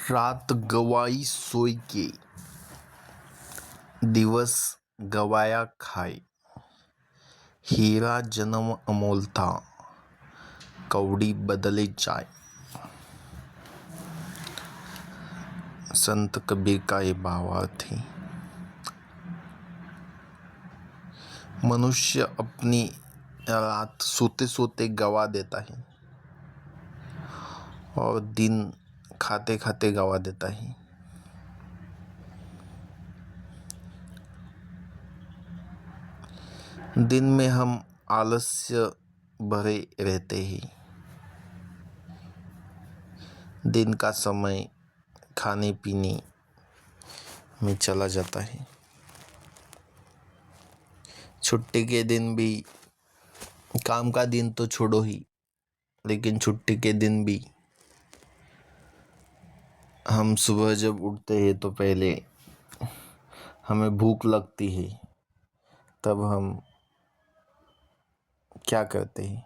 रात गवाई सोई के, दिवस गवाया खाए। हीरा जन्म अमोल था, कौड़ी बदले जाए। संत कबीर का ये भावार्थ है। मनुष्य अपनी रात सोते सोते गवा देता है और दिन खाते खाते गवा देता है। दिन में हम आलस्य भरे रहते हैं। दिन का समय खाने पीने में चला जाता है। छुट्टी के दिन भी, काम का दिन तो छोड़ो ही, लेकिन छुट्टी के दिन भी हम सुबह जब उठते हैं तो पहले हमें भूख लगती है। तब हम क्या करते हैं,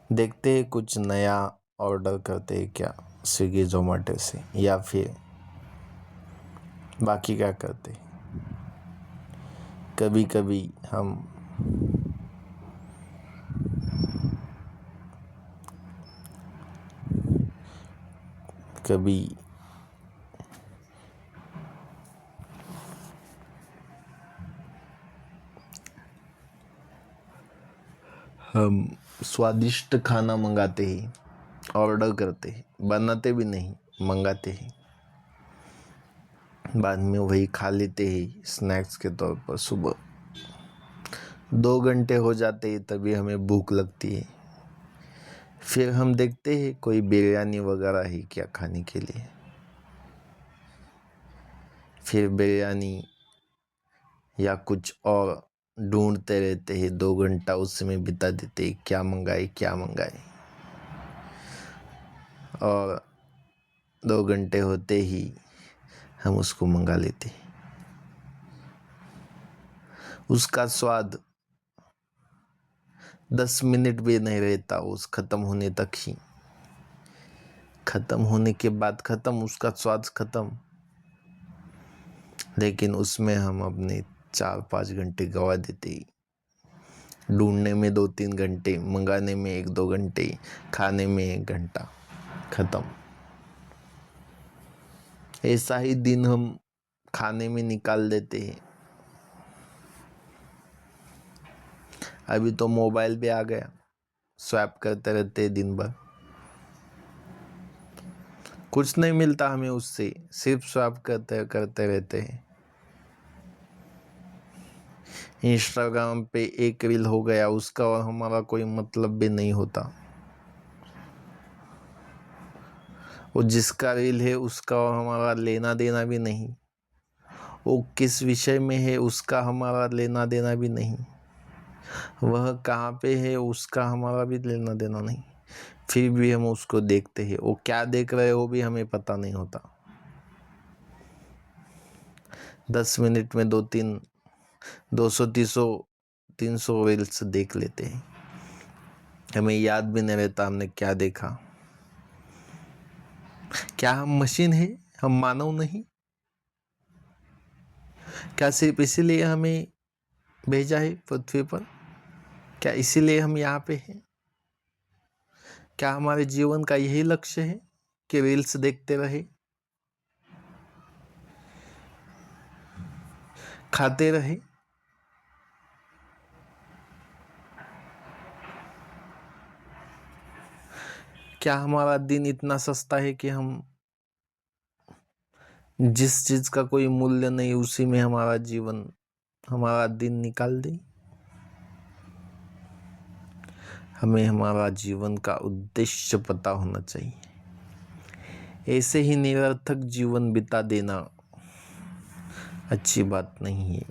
देखते हैं कुछ नया ऑर्डर करते हैं क्या स्विगी जोमेटो से, या फिर बाकी क्या करते हैं। कभी कभी हम स्वादिष्ट खाना मंगाते हैं, ऑर्डर करते हैं, बनाते भी नहीं, मंगाते हैं। बाद में वही खा लेते हैं स्नैक्स के तौर पर। सुबह 2 घंटे हो जाते हैं तभी हमें भूख लगती है। फिर हम देखते हैं कोई बिरयानी वगैरह है क्या खाने के लिए। फिर बिरयानी या कुछ और ढूंढते रहते हैं। 2 घंटा उसमें बिता देते हैं, क्या मंगाए क्या मंगाए। और 2 घंटे होते ही हम उसको मंगा लेते हैं। उसका स्वाद 10 मिनट भी नहीं रहता, उस खत्म होने तक ही। खत्म होने के बाद खत्म, उसका स्वाद खत्म, लेकिन उसमें हम अपने 4-5 घंटे गवा देते हैं। ढूंढने में 2-3 घंटे, मंगाने में 1-2 घंटे, खाने में 1 घंटा, खत्म। ऐसा ही दिन हम खाने में निकाल देते हैं। अभी तो मोबाइल भी आ गया, स्वैप करते रहते हैं दिन भर। कुछ नहीं मिलता हमें उससे, सिर्फ स्वैप करते करते रहते हैं। इंस्टाग्राम पे एक रील हो गया उसका और हमारा कोई मतलब भी नहीं होता। वो जिसका रील है उसका और हमारा लेना देना भी नहीं। वो किस विषय में है उसका हमारा लेना देना भी नहीं। वह कहाँ पे है उसका हमारा भी लेना देना नहीं। फिर भी हम उसको देखते हैं। वो क्या देख रहे हो भी हमें पता नहीं होता। 10 मिनट में 200-300 रील्स देख लेते हैं। हमें याद भी नहीं रहता हमने क्या देखा। क्या हम मशीन है, हम मानव नहीं? क्या सिर्फ इसीलिए हमें भेजा है पृथ्वी पर? क्या इसीलिए हम यहाँ पे हैं? क्या हमारे जीवन का यही लक्ष्य है कि रील्स देखते रहे, खाते रहे? क्या हमारा दिन इतना सस्ता है कि हम जिस चीज का कोई मूल्य नहीं उसी में हमारा जीवन, हमारा दिन निकाल दें? हमें हमारा जीवन का उद्देश्य पता होना चाहिए। ऐसे ही निरर्थक जीवन बिता देना अच्छी बात नहीं है।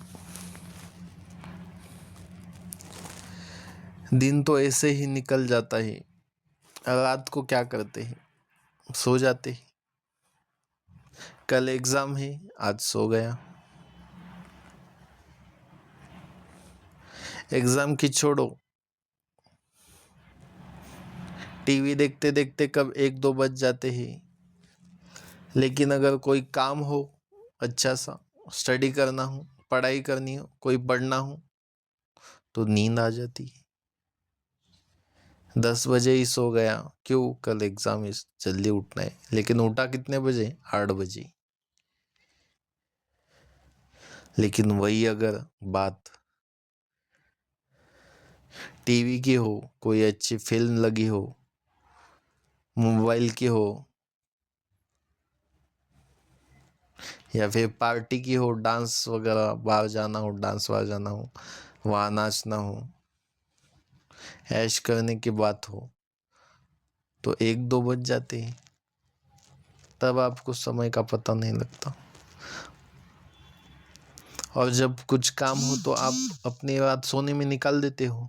दिन तो ऐसे ही निकल जाता है। रात को क्या करते हैं? सो जाते हैं। कल एग्जाम है, आज सो गया। एग्जाम की छोड़ो, टीवी देखते देखते कब 1-2 बज जाते हैं। लेकिन अगर कोई काम हो अच्छा सा, स्टडी करना हो, पढ़ाई करनी हो, कोई पढ़ना हो, तो नींद आ जाती है। 10 बजे ही सो गया, क्यों, कल एग्जाम है, जल्दी उठना है, लेकिन उठा कितने बजे, 8 बजे। लेकिन वही अगर बात टीवी की हो, कोई अच्छी फिल्म लगी हो, मोबाइल की हो, या फिर पार्टी की हो, डांस वगैरह, बाहर जाना हो, डांस बाहर जाना हो, वहाँ नाचना हो, ऐश करने की बात हो, तो 1-2 बज जाते हैं। तब आपको समय का पता नहीं लगता। और जब कुछ काम हो तो आप अपनी रात सोने में निकाल देते हो।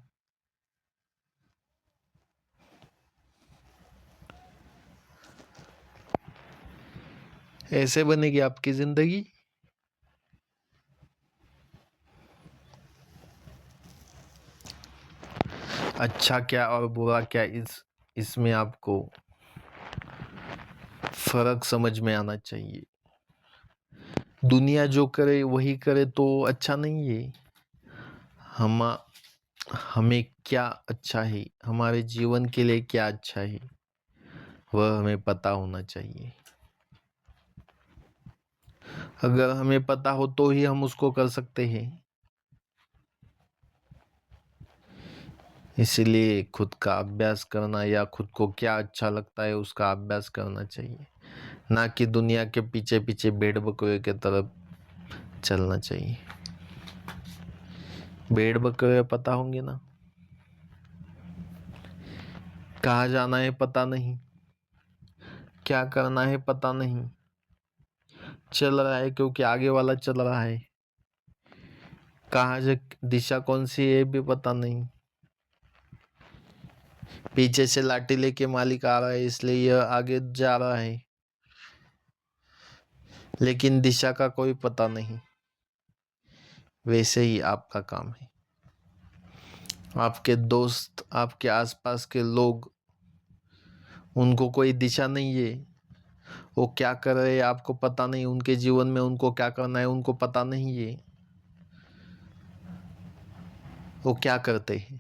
ऐसे बनेगी आपकी जिंदगी। अच्छा क्या और बुरा क्या, इसमें आपको फर्क समझ में आना चाहिए। दुनिया जो करे वही करे तो अच्छा नहीं है। हम हमें क्या अच्छा है, हमारे जीवन के लिए क्या अच्छा है, वह हमें पता होना चाहिए। अगर हमें पता हो तो ही हम उसको कर सकते हैं। इसीलिए खुद का अभ्यास करना, या खुद को क्या अच्छा लगता है उसका अभ्यास करना चाहिए, ना कि दुनिया के पीछे पीछे भेड़ बकरे के तरफ चलना चाहिए। भेड़ बकरे पता होंगे ना, कहाँ जाना है पता नहीं, क्या करना है पता नहीं, चल रहा है क्योंकि आगे वाला चल रहा है, कहाँ से दिशा कौन सी है भी पता नहीं, पीछे से लाठी लेके मालिक आ रहा है इसलिए यह आगे जा रहा है, लेकिन दिशा का कोई पता नहीं। वैसे ही आपका काम है। आपके दोस्त, आपके आसपास के लोग, उनको कोई दिशा नहीं है, वो क्या कर रहे हैं आपको पता नहीं, उनके जीवन में उनको क्या करना है उनको पता नहीं है। वो क्या करते हैं,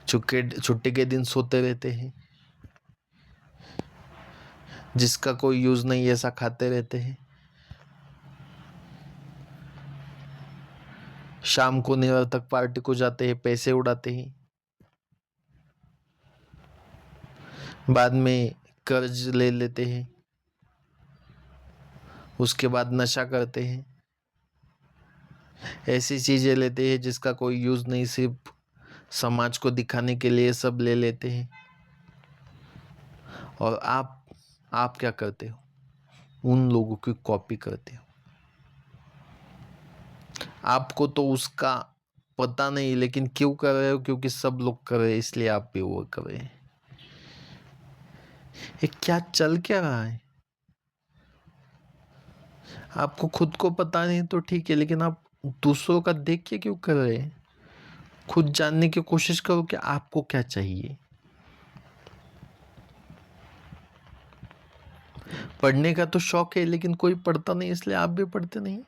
छुट्टी के दिन सोते रहते हैं, जिसका कोई यूज नहीं ऐसा खाते रहते हैं, शाम को निरर्थक पार्टी को जाते हैं, पैसे उड़ाते हैं, बाद में कर्ज ले लेते हैं, उसके बाद नशा करते हैं, ऐसी चीजें लेते हैं जिसका कोई यूज नहीं, सिर्फ समाज को दिखाने के लिए सब ले लेते हैं। और आप क्या करते हो, उन लोगों की कॉपी करते हो। आपको तो उसका पता नहीं, लेकिन क्यों कर रहे हो, क्योंकि सब लोग कर रहे हैं इसलिए आप भी वो कर रहे हैं। ये क्या चल क्या रहा है, आपको खुद को पता नहीं तो ठीक है, लेकिन आप दूसरों का देख के क्यों कर रहे हैं। खुद जानने की कोशिश करो कि आपको क्या चाहिए। पढ़ने का तो शौक है, लेकिन कोई पढ़ता नहीं इसलिए आप भी पढ़ते नहीं।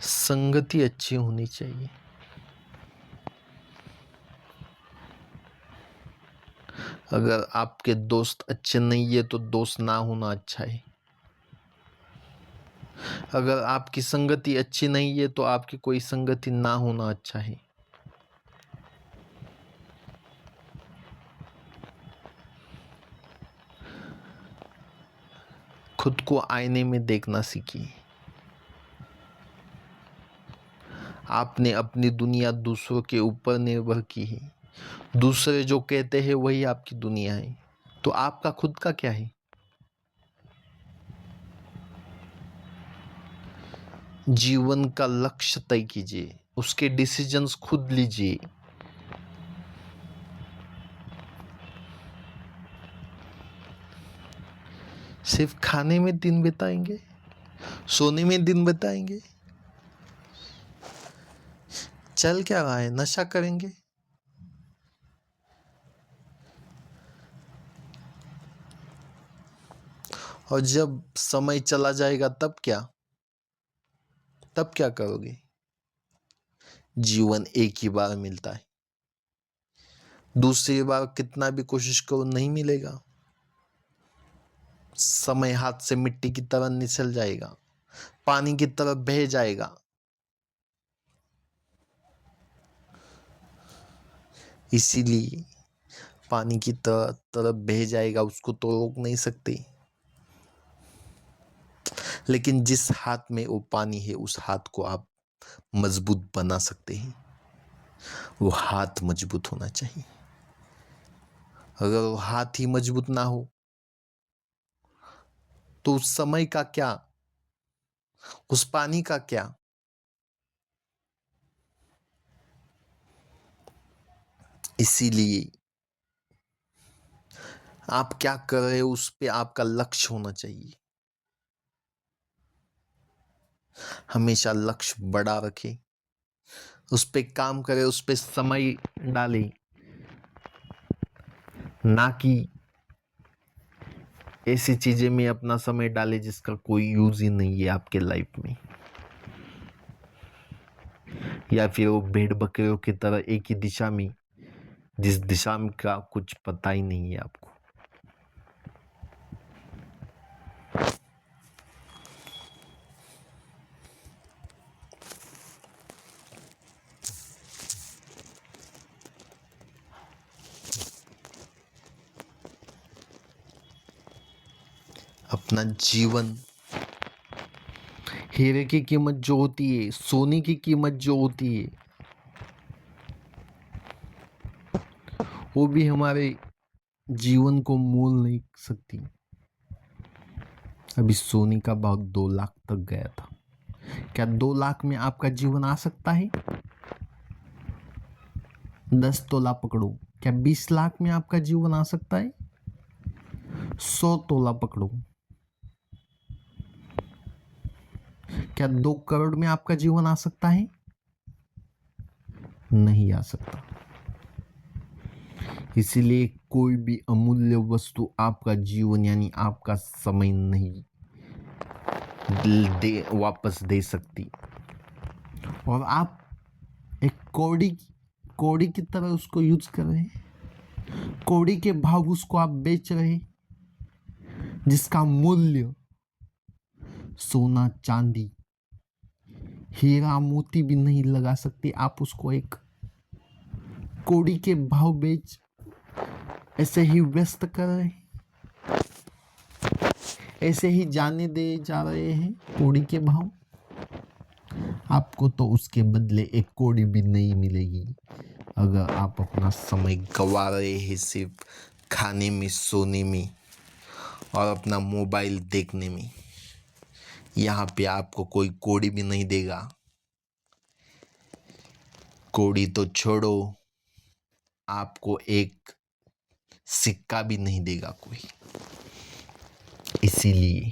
संगति अच्छी होनी चाहिए। अगर आपके दोस्त अच्छे नहीं है तो दोस्त ना होना अच्छा है। अगर आपकी संगति अच्छी नहीं है तो आपकी कोई संगति ना होना अच्छा है। खुद को आईने में देखना सीखिए। आपने अपनी दुनिया दूसरों के ऊपर निर्भर की है। दूसरे जो कहते हैं वही आपकी दुनिया है, तो आपका खुद का क्या है। जीवन का लक्ष्य तय कीजिए, उसके डिसीजंस खुद लीजिए। सिर्फ खाने में दिन बिताएंगे, सोने में दिन बिताएंगे, चल क्या रहा है, नशा करेंगे। और जब समय चला जाएगा तब क्या करोगे? जीवन एक ही बार मिलता है, दूसरी बार कितना भी कोशिश करो नहीं मिलेगा। समय हाथ से मिट्टी की तरह निकल जाएगा, पानी की तरह बह जाएगा। इसीलिए पानी की तरफ बह जाएगा, उसको तो रोक नहीं सकते। लेकिन जिस हाथ में वो पानी है उस हाथ को आप मजबूत बना सकते हैं। वो हाथ मजबूत होना चाहिए। अगर वो हाथ ही मजबूत ना हो तो उस समय का क्या, उस पानी का क्या? इसीलिए आप क्या कर रहे हो उस पे आपका लक्ष्य होना चाहिए। हमेशा लक्ष्य बड़ा रखें, उस पे काम करें, उस पे समय डालें, ना कि ऐसी चीजें में अपना समय डालें जिसका कोई यूज ही नहीं है आपके लाइफ में। या फिर वो भेड़ बकरियों की तरह एक ही दिशा में, जिस दिशा में का कुछ पता ही नहीं है आपको। अपना जीवन, हीरे की कीमत जो होती है, सोने की कीमत जो होती है, वो भी हमारे जीवन को मोल नहीं सकती। अभी सोने का भाव 2 लाख तक गया था। क्या 2 लाख में आपका जीवन आ सकता है? 10 तोला पकड़ो, क्या 20 लाख में आपका जीवन आ सकता है? 100 तोला पकड़ो, क्या 2 करोड़ में आपका जीवन आ सकता है? नहीं आ सकता। इसीलिए कोई भी अमूल्य वस्तु आपका जीवन यानी आपका समय नहीं वापस दे सकती। और आप एक कौड़ी की तरह उसको यूज कर रहे हैं, कौड़ी के भाव उसको आप बेच रहे हैं, जिसका मूल्य सोना चांदी हीरा मोती भी नहीं लगा सकती। आप उसको एक कौड़ी के भाव बेच ऐसे ही व्यस्त कर रहे हैं, ऐसे ही जाने दे जा रहे हैं कौड़ी के भाव। आपको तो उसके बदले एक कौड़ी भी नहीं मिलेगी अगर आप अपना समय गवा रहे हैं सिर्फ खाने में, सोने में और अपना मोबाइल देखने में। यहाँ पे आपको कोई कौड़ी भी नहीं देगा। कौड़ी तो छोड़ो, आपको एक सिक्का भी नहीं देगा कोई। इसीलिए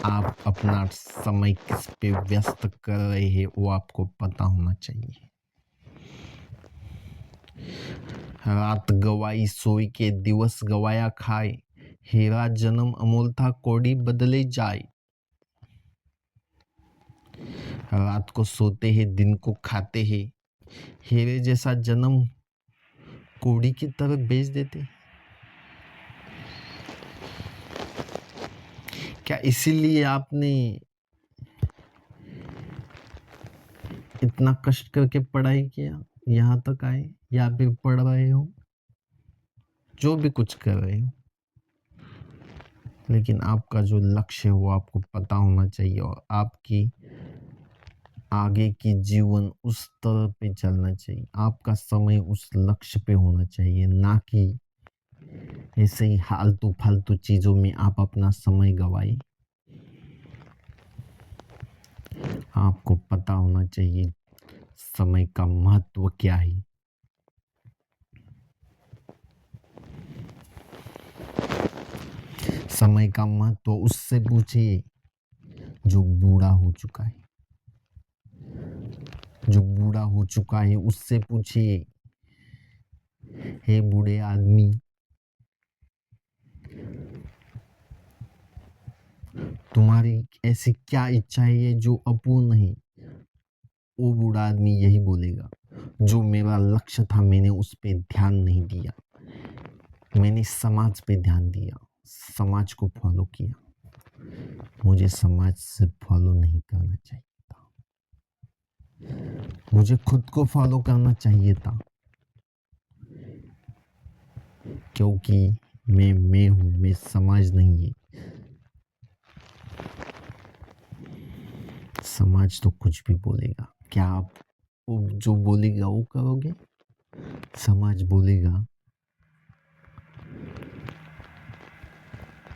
आप अपना समय किस पे व्यस्त कर रहे हैं वो आपको पता होना चाहिए। रात गवाई सोई के दिवस गवाया खाए, हीरा जन्म अमोल था कौड़ी बदले जाए। रात को सोते हैं दिन को खाते हैं, हीरे जैसा जन्म कौड़ी की तरह बेच देते। क्या इसीलिए आपने इतना कष्ट करके पढ़ाई किया, यहाँ तक आए, या फिर पढ़ रहे हो, जो भी कुछ कर रहे हो, लेकिन आपका जो लक्ष्य है वो आपको पता होना चाहिए और आपकी आगे की जीवन उस तरह पे चलना चाहिए। आपका समय उस लक्ष्य पे होना चाहिए, ना कि ऐसे ही फालतू फालतू चीजों में आप अपना समय गवाए। आपको पता होना चाहिए समय का महत्व क्या है। समय का महत्व उससे पूछिए जो बूढ़ा हो चुका है, जो बूढ़ा हो चुका है उससे पूछिए, हे बूढ़े आदमी, तुम्हारी ऐसी क्या इच्छा है जो अपूर्ण है? वो बूढ़ा आदमी यही बोलेगा, जो मेरा लक्ष्य था मैंने उस पे ध्यान नहीं दिया, मैंने समाज पे ध्यान दिया, समाज को फॉलो किया। मुझे समाज से फॉलो नहीं करना चाहिए था, मुझे खुद को फॉलो करना चाहिए था, क्योंकि मैं हूं, मैं समाज नहीं है। समाज तो कुछ भी बोलेगा, क्या आप वो जो बोलेगा वो करोगे? समाज बोलेगा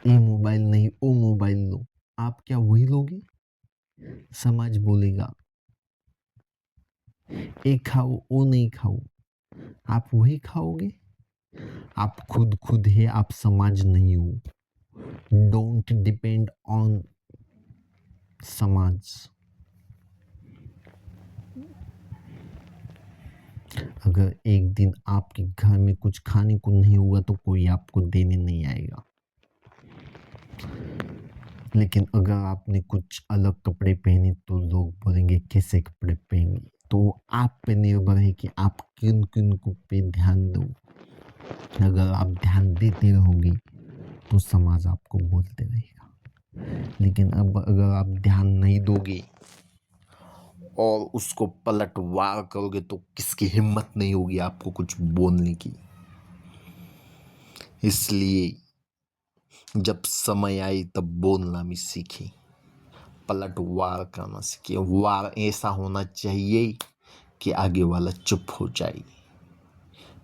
ये मोबाइल नहीं वो मोबाइल लो, आप क्या वही लोगे? समाज बोलेगा ये खाओ वो नहीं खाओ, आप वही खाओगे? आप खुद है, आप समाज नहीं हो। डोंट डिपेंड ऑन समाज। अगर एक दिन आपके घर में कुछ खाने को नहीं होगा तो कोई आपको देने नहीं आएगा, लेकिन अगर आपने कुछ अलग कपड़े पहने तो लोग बोलेंगे कैसे कपड़े पहने। तो आप पे निर्भर है कि आप किन किन को पे ध्यान दो। अगर आप ध्यान देते रहोगे तो समाज आपको बोलते रहेगा, लेकिन अब अगर आप ध्यान नहीं दोगे और उसको पलटवार करोगे तो किसकी हिम्मत नहीं होगी आपको कुछ बोलने की। इसलिए जब समय आई तब बोलना भी सीखे, पलटवार करना सीखे। वार ऐसा होना चाहिए कि आगे वाला चुप हो जाए।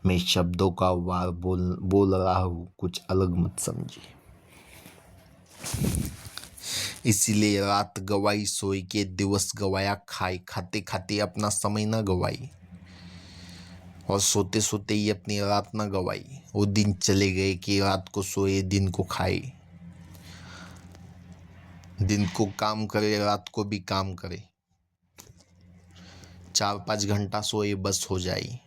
मैं शब्दों का वार बोल रहा हूँ, कुछ अलग मत समझिए। इसीलिए रात गवाई सोई के, दिवस गवाया खाए, खाते खाते अपना समय न गवाई और सोते सोते ही अपनी रात न गवाई। वो दिन चले गए कि रात को सोए दिन को खाए, दिन को काम करे रात को भी काम करे, 4-5 घंटा सोए बस हो जाए।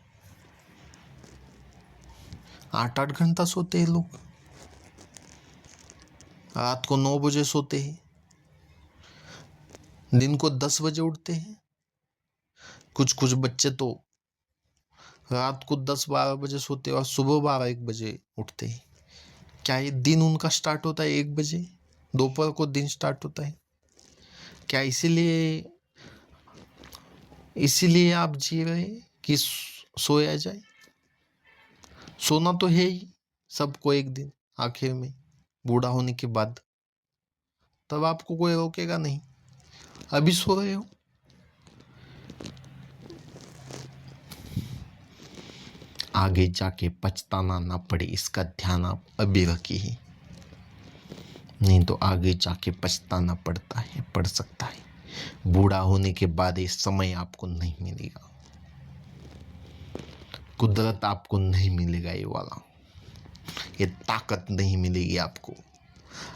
8-8 घंटा सोते हैं लोग, रात को 9 बजे सोते हैं, दिन को 10 बजे उठते हैं। कुछ बच्चे तो रात को 10-12 बजे सोते और सुबह 12-1 बजे उठते हैं। क्या ये दिन उनका स्टार्ट होता है 1 बजे दोपहर को दिन स्टार्ट होता है? क्या इसीलिए आप जी रहे हैं कि सोया जाए? सोना तो है ही सबको एक दिन, आखिर में बूढ़ा होने के बाद, तब आपको कोई रोकेगा नहीं। अभी सो रहे हो, आगे जाके पछताना ना पड़े इसका ध्यान आप अभी रखिए, नहीं तो आगे जाके पछताना पड़ सकता है। बूढ़ा होने के बाद ये समय आपको नहीं मिलेगा, कुदरत आपको नहीं मिलेगा, ये वाला ये ताकत नहीं मिलेगी आपको।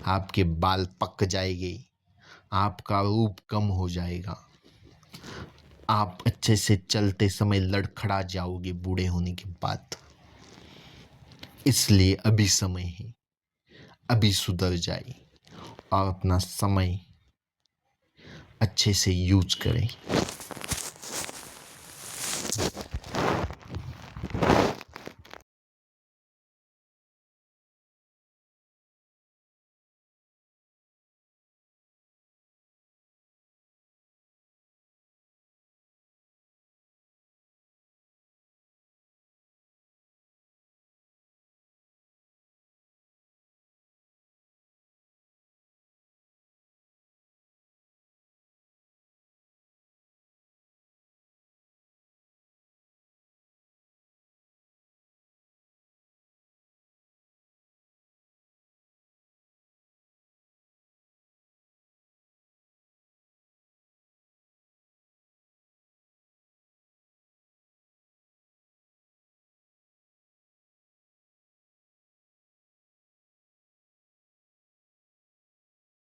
आपके बाल पक जाएंगे, आपका रूप कम हो जाएगा, आप अच्छे से चलते समय लड़खड़ा जाओगे बूढ़े होने के बाद। इसलिए अभी समय है, अभी सुधर जाए और अपना समय अच्छे से यूज करें।